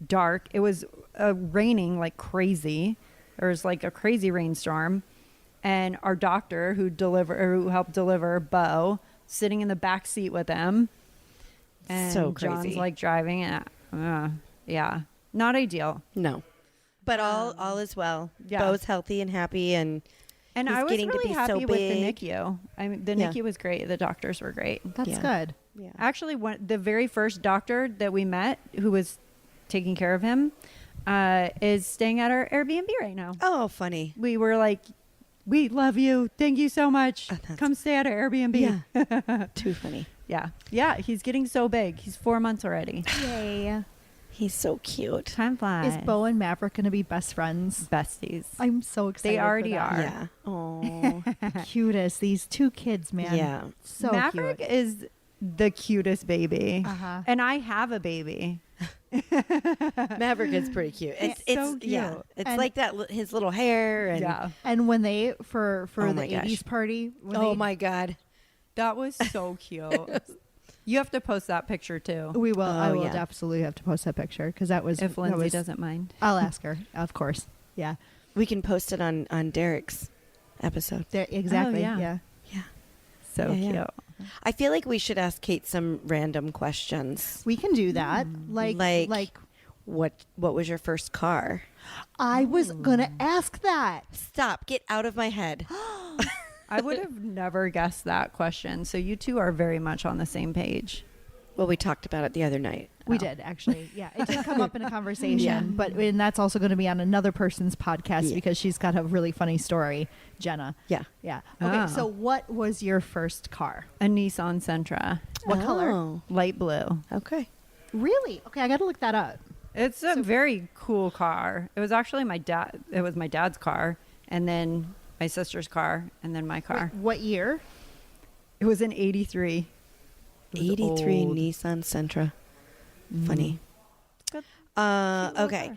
dark. It was raining like crazy. There was a crazy rainstorm, and our doctor who helped deliver Beau, sitting in the back seat with him, and so crazy. John's driving, and not ideal. No, but all is well. Yeah. Beau's healthy and happy, and I was getting really to be happy so with the big. NICU. I mean, the NICU was great. The doctors were great. That's good. Yeah. Actually, the very first doctor that we met, who was taking care of him, is staying at our Airbnb right now. Oh, funny. We were like, we love you. Thank you so much. Oh, Come stay at our Airbnb. Yeah. Too funny. Yeah. Yeah. He's getting so big. He's 4 months already. Yay. He's so cute. Time flies. Is Beau and Maverick going to be best friends? Besties. I'm so excited. They already for that. are. Yeah. Oh. Cutest. These two kids, man. Yeah. So Maverick cute. is the cutest baby. Uh-huh. And I have a baby. Maverick is pretty cute. It's so cute. Yeah. It's And- like that. His little hair and Yeah. And when they for Oh the my gosh. 80s party. When Oh they- my God. That was so cute. You have to post that picture too. We will. I Oh, will yeah. absolutely have to post that picture because that was. If that Lindsay was- doesn't mind. I'll ask her. Of course. Yeah. We can post it on Derek's episode. There, exactly. yeah. Yeah. Yeah. So Yeah, cute. yeah. I feel like we should ask Kate some random questions. We can do that. Like What was your first car? I was gonna ask that. Stop. Get out of my head. I would have never guessed that question. So you two are very much on the same page. Well, we talked about it the other night. We Oh. did actually. Yeah, it did come up in a conversation, Yeah. but and that's also going to be on another person's podcast Yeah. because she's got a really funny story, Jenna. Yeah. Yeah. Okay. Ah. So, what was your first car? A Nissan Sentra, What color? Oh, light blue. okay. Really? Okay, I got to look that up. It's a very cool car. It was actually my dad. It was my dad's car, and then my sister's car, and then my car. Wait, what year? It was an '83. It was 83 old. Nissan Sentra. Funny. Good. Okay.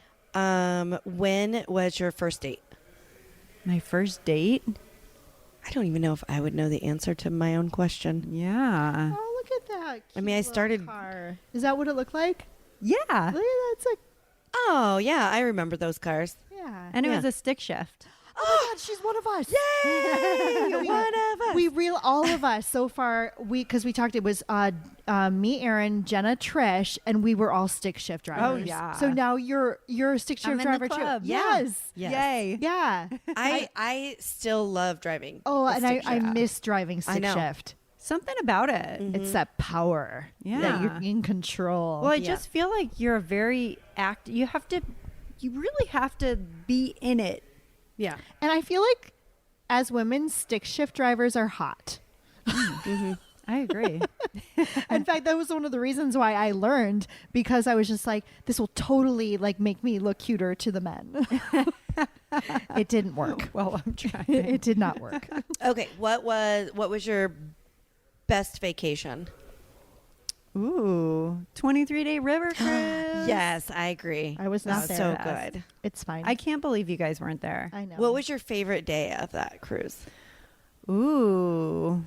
When was your first date? My first date. I don't even know if I would know the answer to my own question. Yeah. Oh, look at that! I mean, I cute little started- Car. Is that what it looked like? Yeah. Look at that! It's like, Oh, yeah. I remember those cars. yeah. And it Yeah. was a stick shift. Oh my God, she's one of us! Yay! We- One of us. We all of us so far. Because we talked. It was me, Aaron, Jenna, Trish, and we were all stick shift drivers. yeah. So now you're a stick I'm shift in the driver club. too. Yeah. Yes. Yes. Yay. Yeah. I still love driving. Oh, a and stick I shift. miss driving I stick know. shift. Something about it. It's that power. Yeah. That you're in control. Well, I Yeah. just feel like you're a very you really have to be in it. Yeah. And I feel like as women, stick shift drivers are hot. I agree. In fact, that was one of the reasons why I learned, because I was just like, this will totally like make me look cuter to the men. It didn't work. Well, I'm trying. It did not work. Okay. What was your best vacation? Ooh, 23-day river cruise. Yes, I agree. I was not That's there. so good. It's fine. I can't believe you guys weren't there. I know. What was your favorite day of that cruise? Ooh,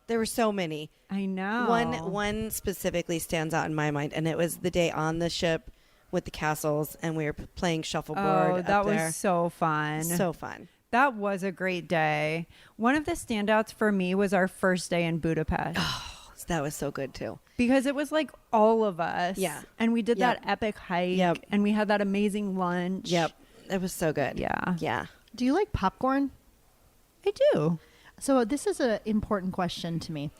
There were so many. I know. One specifically stands out in my mind, and it was the day on the ship with the castles, and we were playing shuffleboard. Oh, up that there. was so fun. So fun. That was a great day. One of the standouts for me was our first day in Budapest. That was so good too. Because it was like all of us. Yeah. And we did Yep. that epic hike. Yep. And we had that amazing lunch. Yep, it was so good. Yeah. Yeah. Do you like popcorn? I do. So this is an important question to me.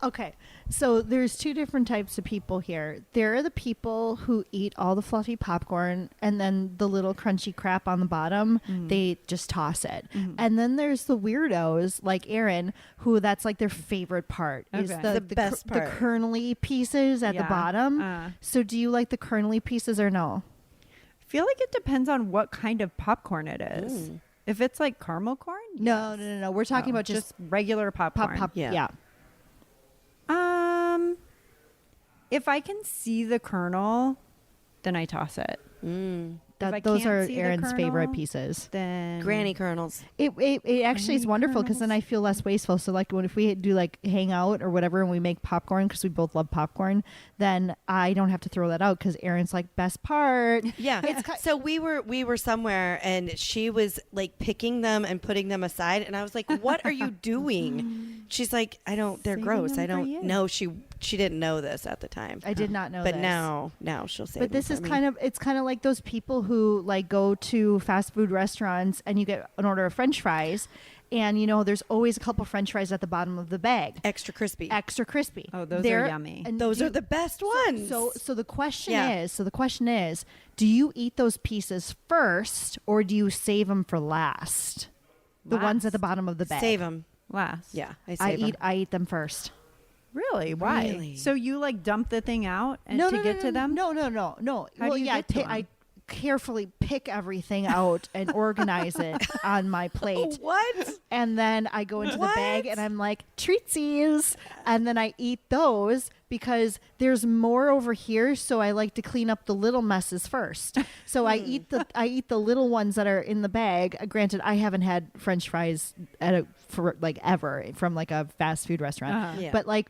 Okay, so there's two different types of people here. There are the people who eat all the fluffy popcorn and then the little crunchy crap on the bottom, they just toss it. And then there's the weirdos like Aaron, who that's like their favorite part is Okay. The best part. the kernely pieces at the Yeah. bottom. So do you like the kernely pieces or no? I feel like it depends on what kind of popcorn it is. If it's like caramel corn? No. We're talking Oh, about just regular popcorn. pop. Yeah. Yeah. If I can see the kernel, then I toss it. If I Those can't are see the Aaron's favorite kernel, pieces. Then Granny kernels. It actually is Granny wonderful because then I feel less wasteful. So like if we do like hang out or whatever and we make popcorn because we both love popcorn, then I don't have to throw that out because Aaron's like best part. Yeah. It's So we were somewhere, and she was like picking them and putting them aside, and I was like, "What are you doing?" She's like, "I don't. They're Saving gross. them I for don't you." know." She didn't know this at the time. I did not know But this. now she'll say. But this is kind of it's kind of like those people who like go to fast food restaurants and you get an order of French fries, and you know there's always a couple French fries at the bottom of the bag, extra crispy. extra crispy. Oh, those They're- are yummy. and Those do- are the best ones. So the question Yeah. is, do you eat those pieces first or do you save them for last? The ones at the Last. bottom of the bag. Save them. last. Yeah, I I save 'em. I eat them first. Really? Why? Really? So you like dump the thing out and No, to no, get no, to no, them? No. How Well, do you yeah, get to I them? carefully pick everything out and organize it on my plate. What? And then I go into the bag What? and I'm like, treatsies. And then I eat those because there's more over here. So I like to clean up the little messes first. So I eat the little ones that are in the bag. Granted, I haven't had French fries for like ever from like a fast food restaurant. Uh-huh. Yeah. But like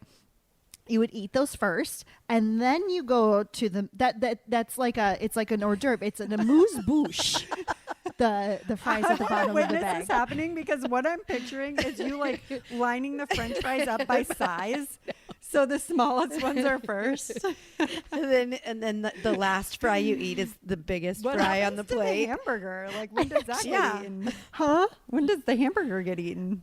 you would eat those first, and then you go to the that's like it's like an hors d'oeuvre. It's an amuse bouche. the fries at the bottom of the Witness bag. this happening because what I'm picturing is you like lining the French fries up by size. So the smallest ones are first. And then the last fry you eat is the biggest fry on the happens to plate. hamburger. Like when does that Yeah. get eaten? Huh? When does the hamburger get eaten?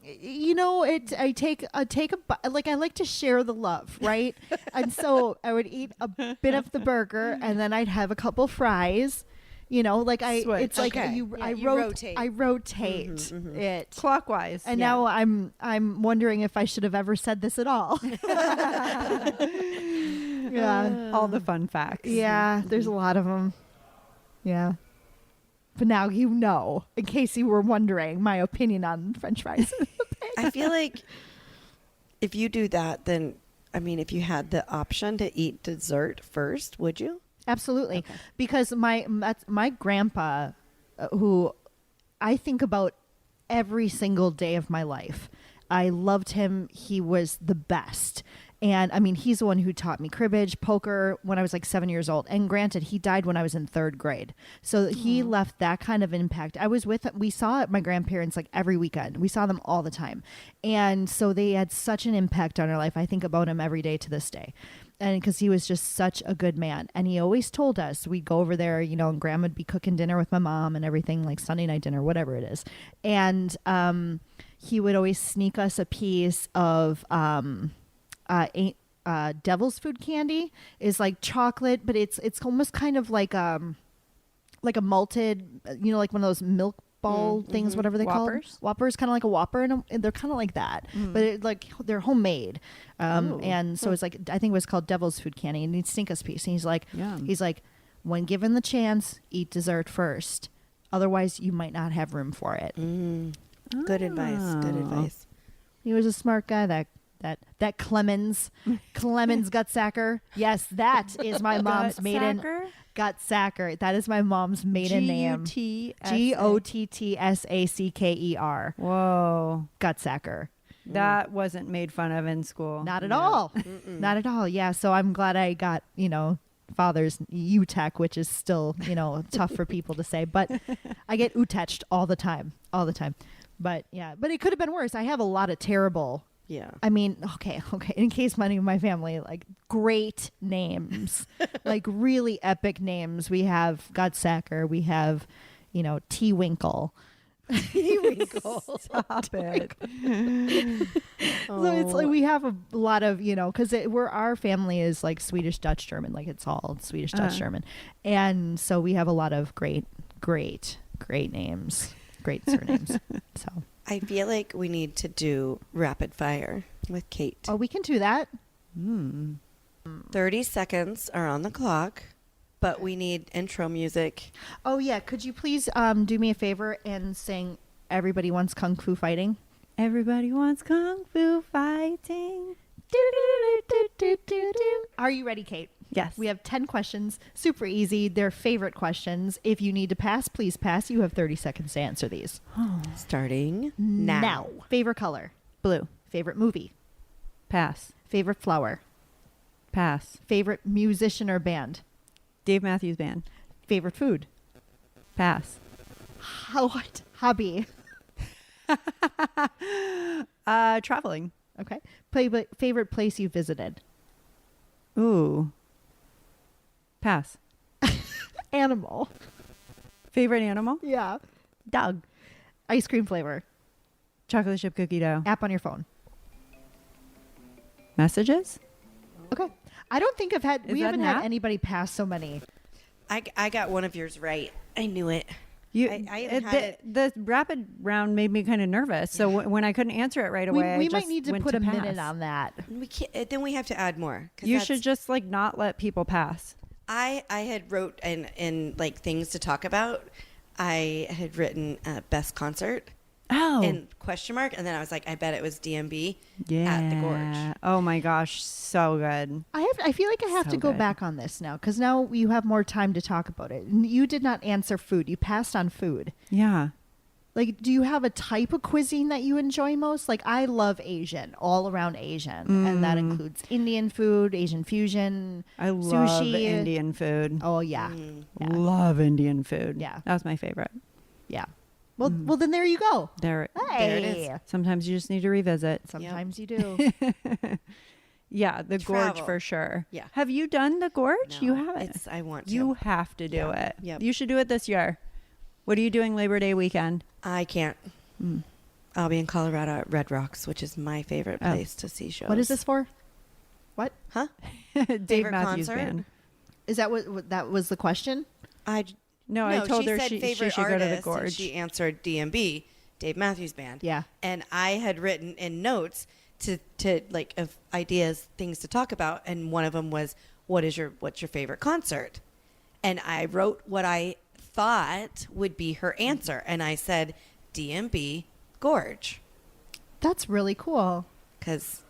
You know, I take like I like to share the love, right? And so I would eat a bit of the burger and then I'd have a couple fries. You know, like Switch. it's like Okay. you Yeah, I you rotate. I rotate it. Clockwise. And now I'm wondering if I should have ever said this at all. Yeah. all the fun facts. Yeah, there's a lot of them. Yeah. But now you know, in case you were wondering, my opinion on French fries. I feel like if you do that, then I mean, if you had the option to eat dessert first, would you? Absolutely. Because my grandpa, who I think about every single day of my life, I loved him. He was the best. And I mean, he's the one who taught me cribbage, poker when I was like 7 years old. And granted, he died when I was in 3rd grade. So he left that kind of impact. We saw my grandparents like every weekend. We saw them all the time. And so they had such an impact on our life. I think about him every day to this day. And because he was just such a good man. And he always told us, we'd go over there, you know, and grandma would be cooking dinner with my mom and everything, like Sunday night dinner, whatever it is. And he would always sneak us a piece of devil's food candy. Is like chocolate, but it's almost kind of like a malted, you know, like one of those milk ball things, whatever they call Whoppers? them. Whoppers, kind of like a Whopper, and they're kind of like that, but they're homemade. And so it's like, I think it was called devil's food candy, and he'd sneak us a piece. And he's like, Yum. when given the chance, eat dessert first. Otherwise, you might not have room for it. Good advice. Good Oh. advice. He was a smart guy. That Clemens Gutsacker. Yes, that is my mom's maiden. Gutsacker. That is my mom's maiden name. Gottsacker. Whoa. Gutsacker. That wasn't made fun of in school. Not at all. Not at all. Yeah. So I'm glad I got, you know, father's UTech, which is still, you know, tough for people to say, but I get uteched all the time. But yeah, but it could have been worse. I have a lot of terrible. Yeah. I mean, okay. In case many of my family, like great names, like really epic names. We have Gutsacker. We have, you know, T Winkle. Stop it. So it's like we have a lot of, you know, because our family is like Swedish Dutch German, like it's all Swedish Dutch German, and so we have a lot of great names, great surnames. So I feel like we need to do rapid fire with Kate. oh, we can do that. 30 seconds are on the clock, but we need intro music. Oh yeah, could you please do me a favor and sing "Everybody Wants Kung Fu Fighting"? Everybody wants kung fu fighting. Are you ready, Kate? Yes. We have 10 questions, super easy. They're favorite questions. If you need to pass, please pass. You have 30 seconds to answer these. Starting now. Favorite color? Blue. Favorite movie? Pass. Favorite flower? Pass. Favorite musician or band? Dave Matthews Band. Favorite food? Pass. What hobby? Traveling. Okay. Favorite place you visited? Ooh. Pass. Animal. Favorite animal? Yeah. Dog. Ice cream flavor. Chocolate chip cookie dough. App on your phone. Messages? Okay. I don't think Is we that haven't an had app? anybody pass so many. I got one of yours right. I knew it. I even had it. The rapid round made me kind of nervous. So when I couldn't answer it right away, We I might just need to went put a pass. minute on that. We can't, then we have to add more. 'Cause You that's- should just like not let people pass. I had wrote in like things to talk about. I had written best concert Oh. and question mark, and then I was like, I bet it was DMB Yeah. at the Gorge. Oh my gosh, so good. I feel like I have So to go good. back on this now because now you have more time to talk about it. You did not answer food. You passed on food. Yeah. Like, do you have a type of cuisine that you enjoy most? Like, I love Asian, all around Asian. And that includes Indian food, Asian fusion, I love sushi. Indian food. Oh, yeah. Yeah. Love Indian food. Yeah. That was my favorite. Yeah. Well, then there you go. There it is. Hey. Sometimes you just need to revisit. Sometimes you do. Yeah, the gorge Travel. for sure. Yeah. Have you done the gorge? You No, haven't. I want to. You have to do Yeah. it. Yep. You should do it this year. What are you doing Labor Day weekend? I can't. I'll be in Colorado at Red Rocks, which is my favorite Oh. place to see shows. What is this for? What? Huh? Dave Favorite Matthews concert? Band. Is that what that was the question? No, I told her said she favorite should go to the artist, and gorge. she answered DMB, Dave Matthews Band. Yeah. And I had written in notes to like of ideas, things to talk about, and one of them was what's your favorite concert? And I wrote what I thought would be her answer, and I said DMB Gorge That's really cool. because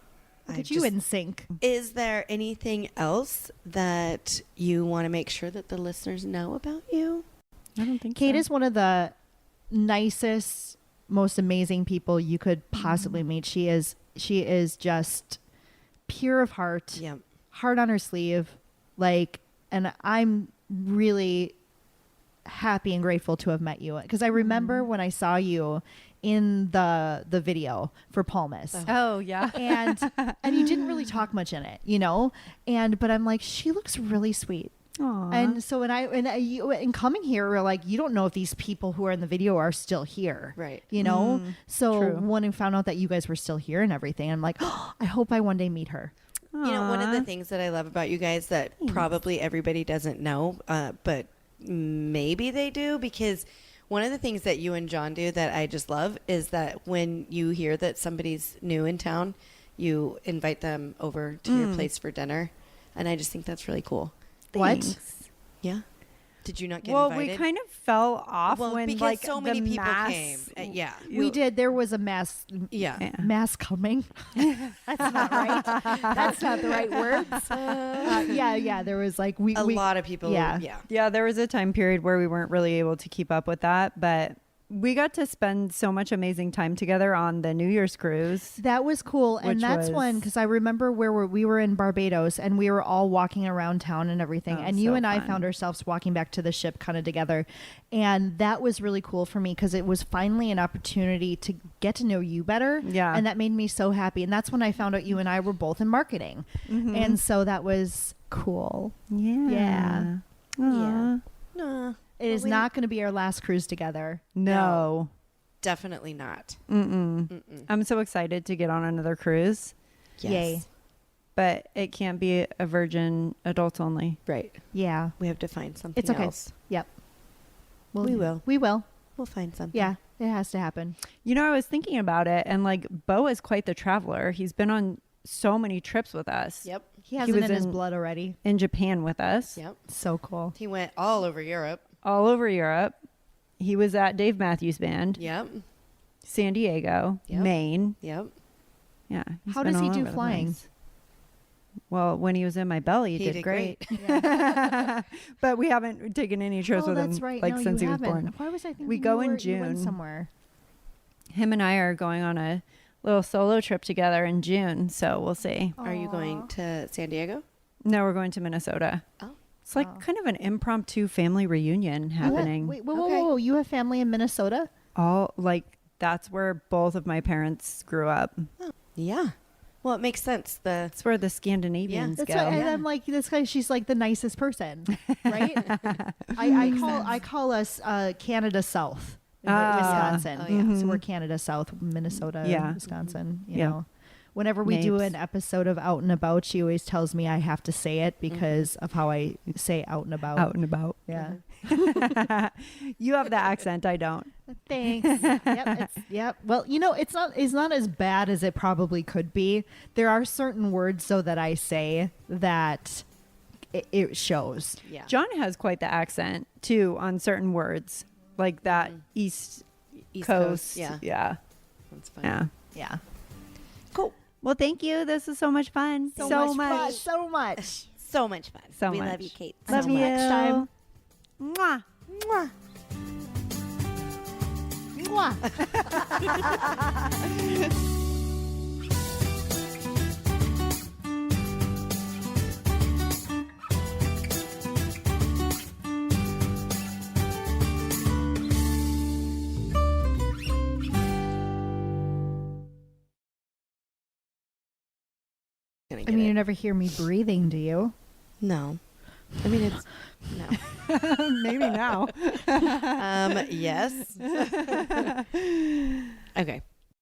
Look at you in sync. Is there anything else that you want to make sure that the listeners know about you? I don't think Kate so. is one of the nicest, most amazing people you could possibly meet. She is just pure of heart, Yep. heart on her sleeve, like, and I'm really happy and grateful to have met you because I remember when I saw you in the video for Palmas. Oh yeah. And you didn't really talk much in it, you know, but I'm like, she looks really sweet. Aw. And so in coming here, we're like, you don't know if these people who are in the video are still here, Right. You know. So true. when I found out that you guys were still here and everything, I'm like, oh, I hope I one day meet her. You know, one of Aw. the things that I love about you guys that probably everybody doesn't know, but maybe they do, because one of the things that you and John do that I just love is that when you hear that somebody's new in town, you invite them over to your place for dinner. And I just think that's really cool. What? Thanks. Yeah. Did you not get Well, invited? we kind of fell off when because like so many the people mass, came. Yeah. We did. There was a mass Yeah. mass coming. That's not right. That's not the right words. Yeah. There was like A lot of people. Yeah. Yeah, there was a time period where we weren't really able to keep up with that, but we got to spend so much amazing time together on the New Year's cruise. That was cool. And Which that's was- one, because I remember we were in Barbados and we were all walking around town and everything. Oh, and you so and I fun. found ourselves walking back to the ship kind of together. And that was really cool for me because it was finally an opportunity to get to know you better. Yeah. And that made me so happy. And that's when I found out you and I were both in marketing. Mhm. And so that was cool. Yeah. Yeah. Aw. No. It is we- not going to be our last cruise together. No. Definitely not. Mm-mm. I'm so excited to get on another cruise, Yes. Yay. but it can't be a virgin adults only. Right. Yeah. We have to find something It's okay. else. Yep. We will. We will. We'll find something. Yeah. It has to happen. You know, I was thinking about it, and like Bo is quite the traveler. He's been on so many trips with us. Yep. He has it was in his in- blood already. In Japan with us, Yep. So cool. He went all over Europe. all over Europe. He was at Dave Matthews Band, Yep. San Diego, Yep. Maine. Yep. Yeah. he's How been does he all do over the flying? place. Well, when he was in my belly, He he did did great. Yeah. But we haven't taken any trips Oh, with that's him right. like No, since you he was haven't. born. Why was I thinking We go in you went June. somewhere? Him and I are going on a little solo trip together in June, so we'll see. Are you going to San Diego? No, we're going to Minnesota. Oh. It's like kind of an impromptu family reunion happening. Wait, whoa, Okay. whoa. You have family in Minnesota? All like that's where both of my parents grew up. Yeah. Well, it makes sense. That's where the Scandinavians That's go. right. And I'm like, this guy, she's like the nicest person, right? I call us Canada South. Wisconsin. Oh, yeah. So we're Canada South, Minnesota, Yeah. Wisconsin. You Yeah. know, whenever we do Napes. an episode of Out and About, she always tells me I have to say it because of how I say out and about. Out and about. Yeah. You have the accent, I don't. Thanks. Yep. Well, you know, it's not as bad as it probably could be. There are certain words though that I say that it shows. Yeah. John has quite the accent too on certain words, like that East Coast. Yeah. Yeah. That's fine. Yeah. Yeah. Cool. Well, thank you. This is so much fun. So much. much. So much. So much fun. So we much. love you, Kate. Love so you. much. Time. Mwah. Mwah. Mwah. I mean, you never hear me breathing, do you? No. I mean, it's no. Maybe now. Yes. Okay.